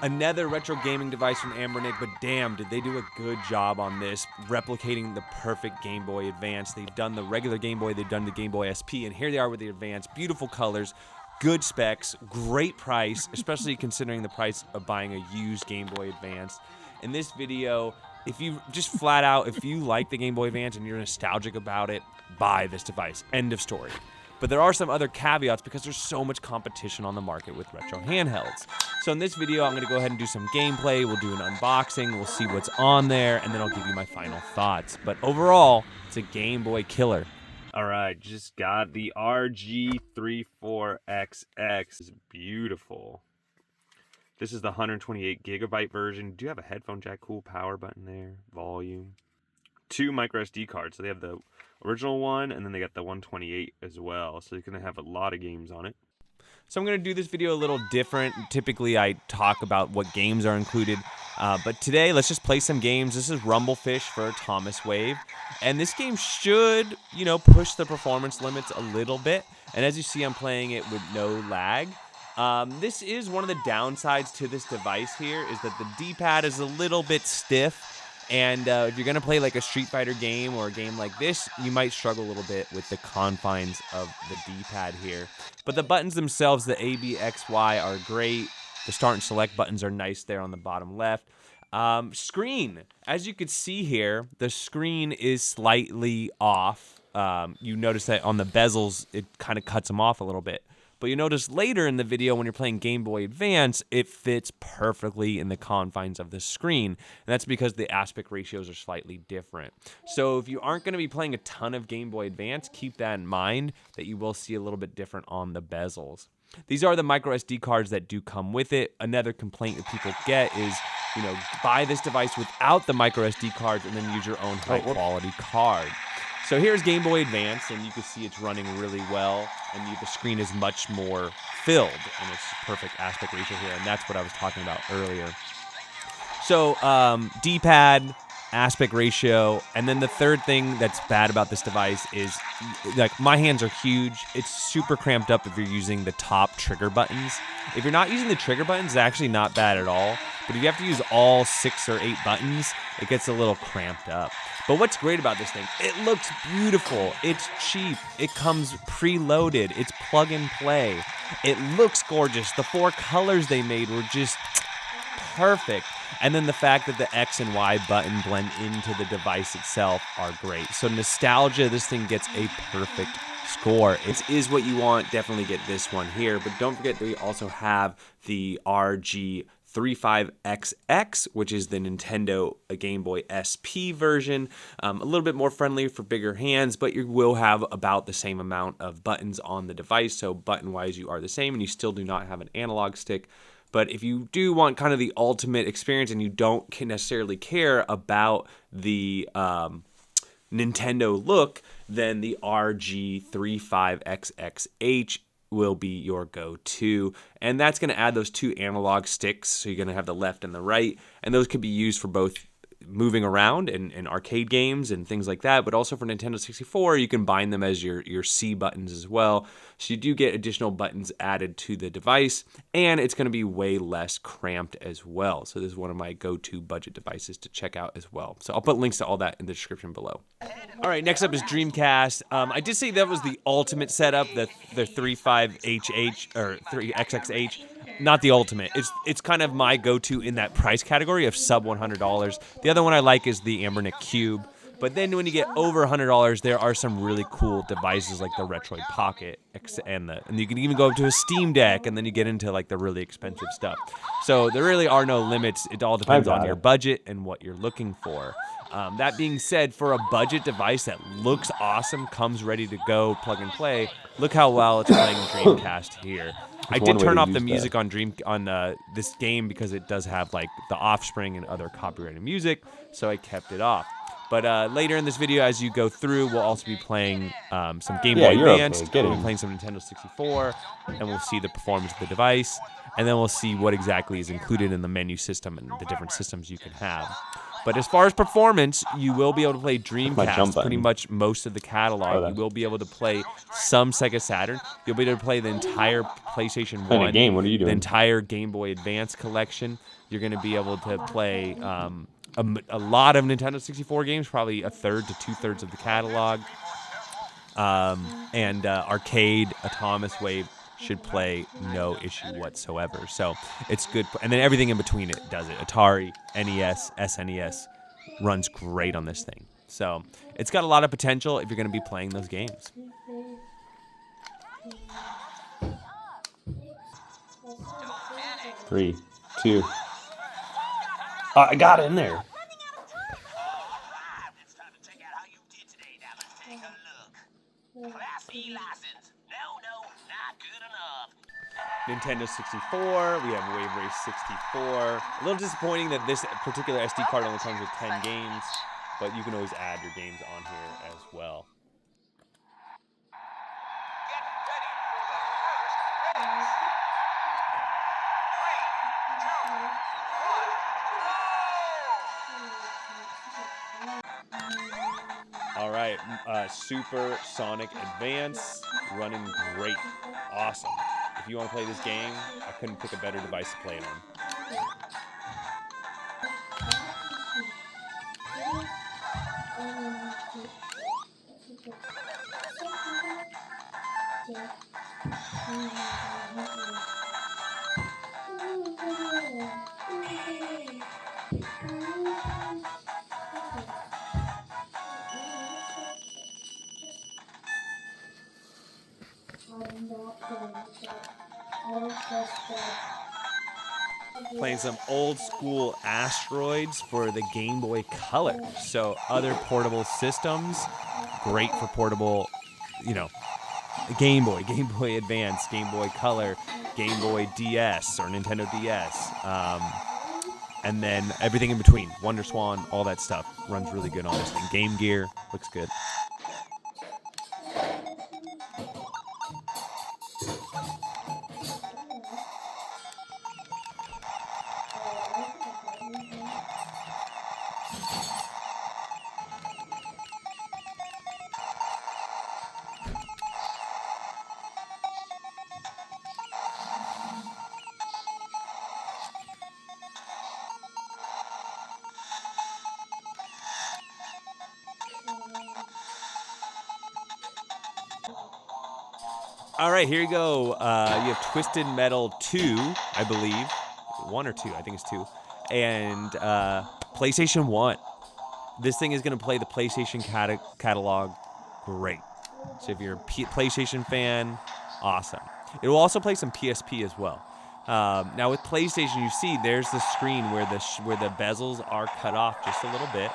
Another retro gaming device from Ambernick, but damn, did they do a good job on this, replicating the perfect Game Boy Advance. They've done the regular Game Boy, they've done the Game Boy SP, and here they are with the Advance. Beautiful colors, good specs, great price, especially considering the price of buying a used Game Boy Advance. In this video, if you just flat out, if you like the Game Boy Advance and you're nostalgic about it, buy this device. End of story. But there are some other caveats because there's so much competition on the market with retro handhelds. So in this video, I'm going to go ahead and do some gameplay. We'll do an unboxing. We'll see what's on there, and then I'll give you my final thoughts. But overall, it's a Game Boy killer. All right, just got the RG34XX. It's beautiful. This is the 128 gigabyte version. Do you have a headphone jack? Cool power button there. Volume. 2 micro SD cards. So they have the original one, and then they got the 128 as well. So you're going to have a lot of games on it. So I'm going to do this video a little different. Typically, I talk about what games are included. But today, let's just play some games. This is Rumblefish for Thomas Wave. And this game should, push the performance limits a little bit. And as you see, I'm playing it with no lag. This is one of the downsides to this device here, is that the D-pad is a little bit stiff. And if you're going to play like a Street Fighter game or a game like this, you might struggle a little bit with the confines of the D-pad here. But the buttons themselves, the A, B, X, Y, are great. The start and select buttons are nice there on the bottom left. Screen. As you can see here, the screen is slightly off. You notice that on the bezels, it kind of cuts them off a little bit. But you notice later in the video when you're playing Game Boy Advance, it fits perfectly in the confines of the screen. And that's because the aspect ratios are slightly different. So if you aren't going to be playing a ton of Game Boy Advance, keep that in mind, that you will see a little bit different on the bezels. These are the micro SD cards that do come with it. Another complaint that people get is, buy this device without the micro SD cards and then use your own high quality card. So here's Game Boy Advance, and you can see it's running really well, and the screen is much more filled, and it's perfect aspect ratio here, and that's what I was talking about earlier. So D-pad, aspect ratio, and then the third thing that's bad about this device is, like, my hands are huge. It's super cramped up if you're using the top trigger buttons. If you're not using the trigger buttons, it's actually not bad at all, but if you have to use all 6 or 8 buttons, it gets a little cramped up. But what's great about this thing, it looks beautiful, it's cheap, it comes preloaded, it's plug and play, it looks gorgeous, the 4 colors they made were just perfect, and then the fact that the X and Y button blend into the device itself are great. So nostalgia, this thing gets a perfect score. It is what you want, definitely get this one here, but don't forget that we also have the RG35XX, which is the Nintendo Game Boy SP version. A little bit more friendly for bigger hands, but you will have about the same amount of buttons on the device, so button-wise you are the same, and you still do not have an analog stick. But if you do want kind of the ultimate experience and you don't necessarily care about the Nintendo look, then the RG35XXH will be your go-to, and that's going to add those 2 analog sticks, so you're going to have the left and the right, and those could be used for both moving around in arcade games and things like that, but also for Nintendo 64, you can bind them as your C buttons as well, so you do get additional buttons added to the device, and it's going to be way less cramped as well. So this is one of my go-to budget devices to check out as well. So I'll put links to all that in the description below. All right, next up is Dreamcast. I did say that was the ultimate setup, the 35HH or 3XXH. Not the ultimate. It's kind of my go-to in that price category of sub $100. The other one I like is the Ambernick Cube. But then when you get over $100, there are some really cool devices like the Retroid Pocket, and you can even go up to a Steam Deck, and then you get into like the really expensive stuff. So there really are no limits. It all depends on your budget and what you're looking for. That being said, for a budget device that looks awesome, comes ready to go, plug and play, look how well it's playing Dreamcast here. I did turn off the music on this game because it does have like The Offspring and other copyrighted music, so I kept it off. But later in this video, as you go through, we'll also be playing some Game Boy Advance, we'll be playing some Nintendo 64, and we'll see the performance of the device, and then we'll see what exactly is included in the menu system and the different systems you can have. But as far as performance, you will be able to play Dreamcast, pretty button. much most of the catalog. You will be able to play some Sega Saturn. You'll be able to play the entire PlayStation 1, a game. What are you doing? the entire Game Boy Advance collection. You're going to be able to play a lot of Nintendo 64 games, probably a third to two-thirds of the catalog. And Arcade, Atomic Wave should play no issue whatsoever. So it's good. And then everything in between it does it. Atari, NES, SNES runs great on this thing. So it's got a lot of potential if you're going to be playing those games. Three, two. I got it in there. Nintendo 64, we have Wave Race 64. A little disappointing that this particular SD card only comes with 10 games, but you can always add your games on here as well. All right, Super Sonic Advance, running great, awesome. If you want to play this game, I couldn't pick a better device to play it on. Playing some old school Asteroids for the Game Boy Color. So other portable systems, great for portable, Game Boy, Game Boy Advance, Game Boy Color, Game Boy DS or Nintendo DS. And then everything in between, Wonder Swan, all that stuff runs really good on this thing. Game Gear, looks good. All right, here you go. You have Twisted Metal 2, I believe. 1 or 2, I think it's 2. And PlayStation 1. This thing is going to play the PlayStation catalog great. So if you're a PlayStation fan, awesome. It will also play some PSP as well. Now with PlayStation, you see there's the screen where the bezels are cut off just a little bit.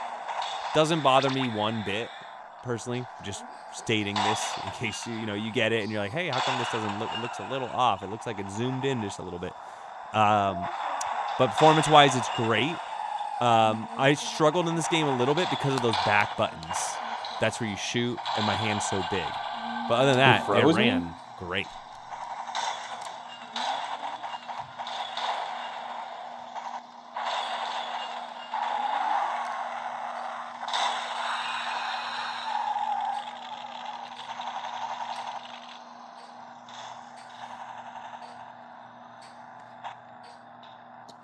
Doesn't bother me one bit, personally. Just stating this in case you get it and you're like, hey, how come this doesn't look? It looks a little off. It looks like it's zoomed in just a little bit. But performance-wise, it's great. I struggled in this game a little bit because of those back buttons. That's where you shoot, and my hand's so big. But other than that, it ran great.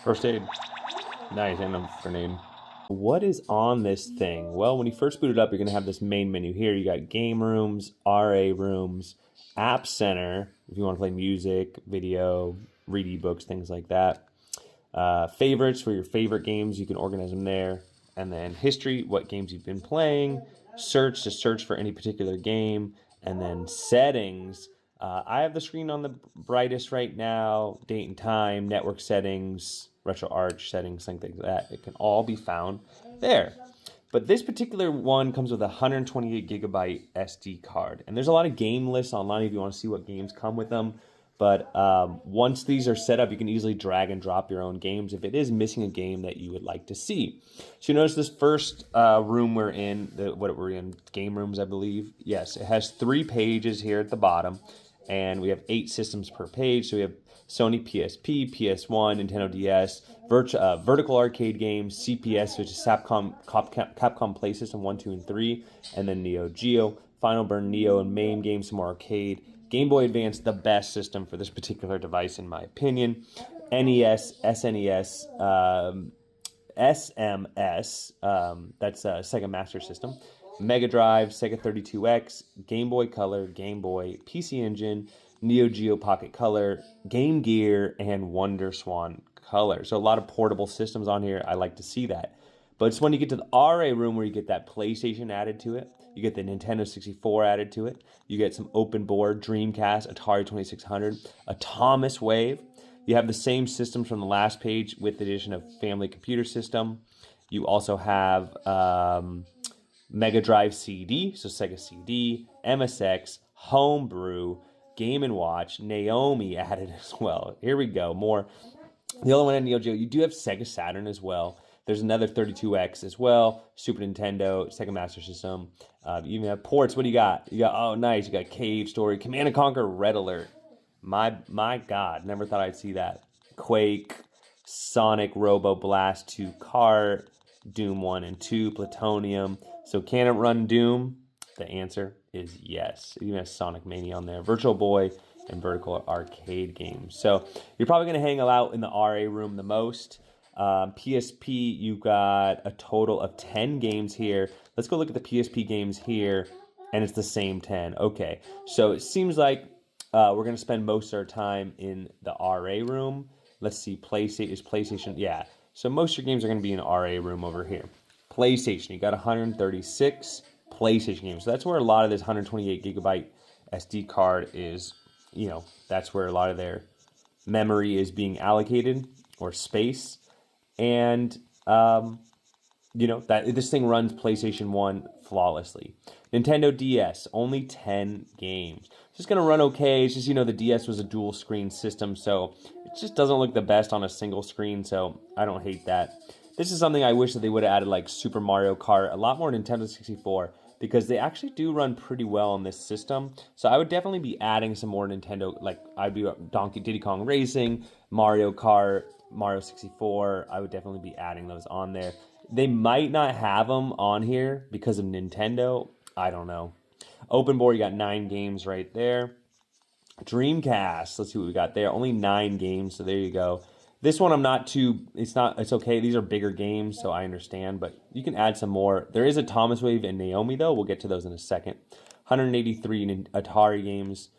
First aid. Nice, and a grenade. What is on this thing? Well, when you first boot it up, you're going to have this main menu here. You got game rooms, RA rooms, app center, if you want to play music, video, read ebooks, things like that. Favorites for your favorite games, you can organize them there. And then history, what games you've been playing. Search, to search for any particular game. And then settings. I have the screen on the brightest right now. Date and time, network settings, RetroArch settings, things like that. It can all be found there. But this particular one comes with a 128 gigabyte SD card. And there's a lot of game lists online if you want to see what games come with them. But once these are set up, you can easily drag and drop your own games if it is missing a game that you would like to see. So you notice this first room we're in, game rooms, I believe. Yes, it has 3 pages here at the bottom. and we have 8 systems per page. So we have Sony PSP, PS1, Nintendo DS, vertical arcade games, CPS, which is Capcom Play System 1, 2, and 3, and then Neo Geo, Final Burn Neo, and MAME games, some more arcade. Game Boy Advance, the best system for this particular device, in my opinion. NES, SNES, SMS, that's a Sega Master System. Mega Drive, Sega 32X, Game Boy Color, Game Boy, PC Engine, Neo Geo Pocket Color, Game Gear, and Wonder Swan Color. So a lot of portable systems on here. I like to see that. But it's when you get to the RA room where you get that PlayStation added to it. You get the Nintendo 64 added to it. You get some open board, Dreamcast, Atari 2600, a Thomas Wave. You have the same systems from the last page with the addition of Family Computer System. You also have Mega Drive CD, so Sega CD, MSX, Homebrew, Game & Watch, Naomi added as well. Here we go, more. The other one in Neo Geo, you do have Sega Saturn as well. There's another 32X as well, Super Nintendo, Sega Master System. You even have ports. What do you got? You got, oh, nice. You got Cave Story, Command & Conquer, Red Alert. My God, never thought I'd see that. Quake, Sonic, Robo Blast 2 Kart, Doom 1 and 2, Plutonium. So can it run Doom? The answer is yes. It even has Sonic Mania on there. Virtual Boy and Vertical Arcade games. So you're probably going to hang out in the RA room the most. PSP, you got a total of 10 games here. Let's go look at the PSP games here, and it's the same 10. Okay, so it seems like we're going to spend most of our time in the RA room. Let's see, PlayStation, yeah. So most of your games are going to be in the RA room over here. PlayStation, you got 136 PlayStation games. So that's where a lot of this 128 gigabyte SD card is, that's where a lot of their memory is being allocated, or space. And, that this thing runs PlayStation 1 flawlessly. Nintendo DS, only 10 games. It's just going to run okay. It's just, the DS was a dual screen system, so it just doesn't look the best on a single screen, so I don't hate that. This is something I wish that they would have added, like Super Mario Kart, a lot more Nintendo 64, because they actually do run pretty well on this system. So I would definitely be adding some more Nintendo, like I'd be Diddy Kong Racing, Mario Kart, Mario 64. I would definitely be adding those on there. They might not have them on here because of Nintendo. I don't know. Open board, you got 9 games right there. Dreamcast, let's see what we got there. Only 9 games, so there you go. This one it's okay. These are bigger games, so I understand, but you can add some more. There is a Thomas Wave and Naomi, though. We'll get to those in a second. 183 Atari games,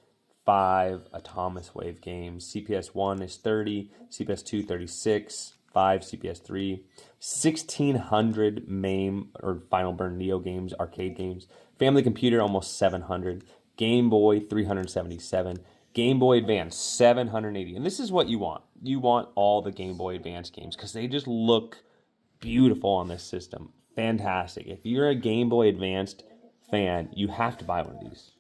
5 a Thomas Wave games. CPS 1 is 30, CPS 2 36, 5 CPS 3, 1,600 MAME or Final Burn Neo games, arcade games. Family Computer, almost 700. Game Boy, 377. Game Boy Advance, 780. And this is what you want. You want all the Game Boy Advance games because they just look beautiful on this system. Fantastic. If you're a Game Boy Advanced fan, you have to buy one of these.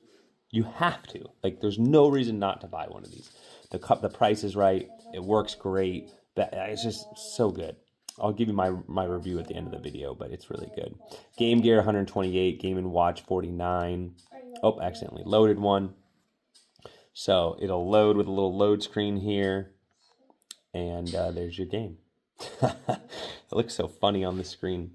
You have to. Like, there's no reason not to buy one of these. The price is right. It works great. It's just so good. I'll give you my review at the end of the video, but it's really good. Game Gear, 128. Game & Watch, 49. Oh, accidentally loaded one. So it'll load with a little load screen here. And there's your game. It looks so funny on the screen.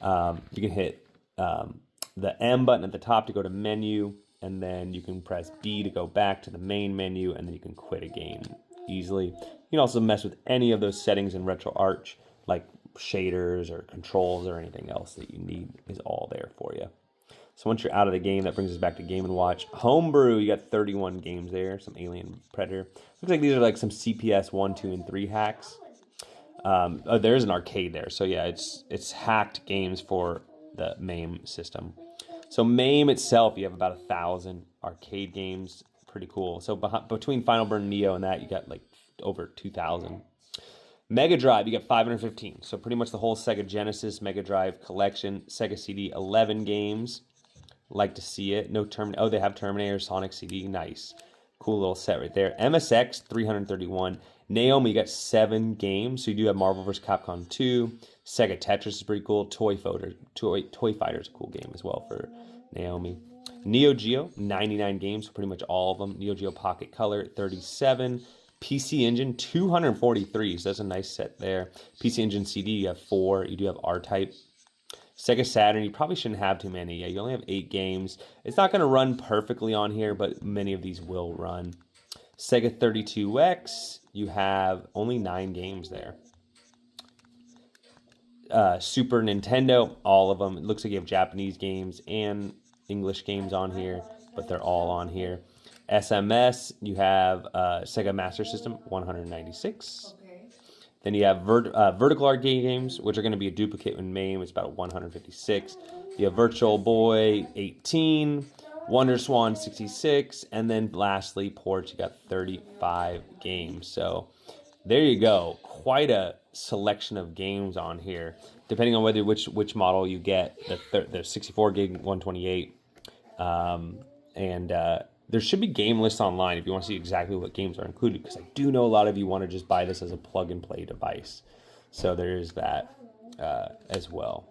You can hit the M button at the top to go to menu. And then you can press B to go back to the main menu. And then you can quit a game easily. You can also mess with any of those settings in RetroArch, like shaders or controls or anything else that you need is all there for you. So once you're out of the game, that brings us back to Game & Watch. Homebrew, you got 31 games there. Some Alien Predator. Looks like these are like some CPS 1, 2, and 3 hacks. There is an arcade there. So yeah, it's hacked games for the MAME system. So MAME itself, you have about 1,000 arcade games. Pretty cool. So between Final Burn Neo and that, you got like over 2,000. Mega Drive, you got 515. So pretty much the whole Sega Genesis Mega Drive collection. Sega CD, 11 games. Like to see it. No Oh, they have Terminator, Sonic CD. Nice. Cool little set right there. MSX, 331. Naomi, you got 7 games. So you do have Marvel vs. Capcom 2. Sega Tetris is pretty cool. Toy Fighter is a cool game as well for Naomi. Neo Geo, 99 games, so pretty much all of them. Neo Geo Pocket Color, 37. PC Engine, 243, so that's a nice set there. PC Engine CD, you have 4. You do have R-Type. Sega Saturn, you probably shouldn't have too many. Yeah, you only have 8 games. It's not going to run perfectly on here, but many of these will run. Sega 32X, you have only 9 games there. Super Nintendo, all of them. It looks like you have Japanese games and English games on here, but they're all on here. SMS, you have Sega Master System, 196. Okay. Then you have Vertical Arcade games, which are going to be a duplicate in MAME. It's about 156. You have Virtual Boy, 18. Wonder Swan, 66. And then lastly, ports, you got 35 games. So there you go. Quite a selection of games on here, depending on whether which model you get. The 64 gig 128. There should be game lists online if you want to see exactly what games are included, because I do know a lot of you want to just buy this as a plug and play device. So there is that as well.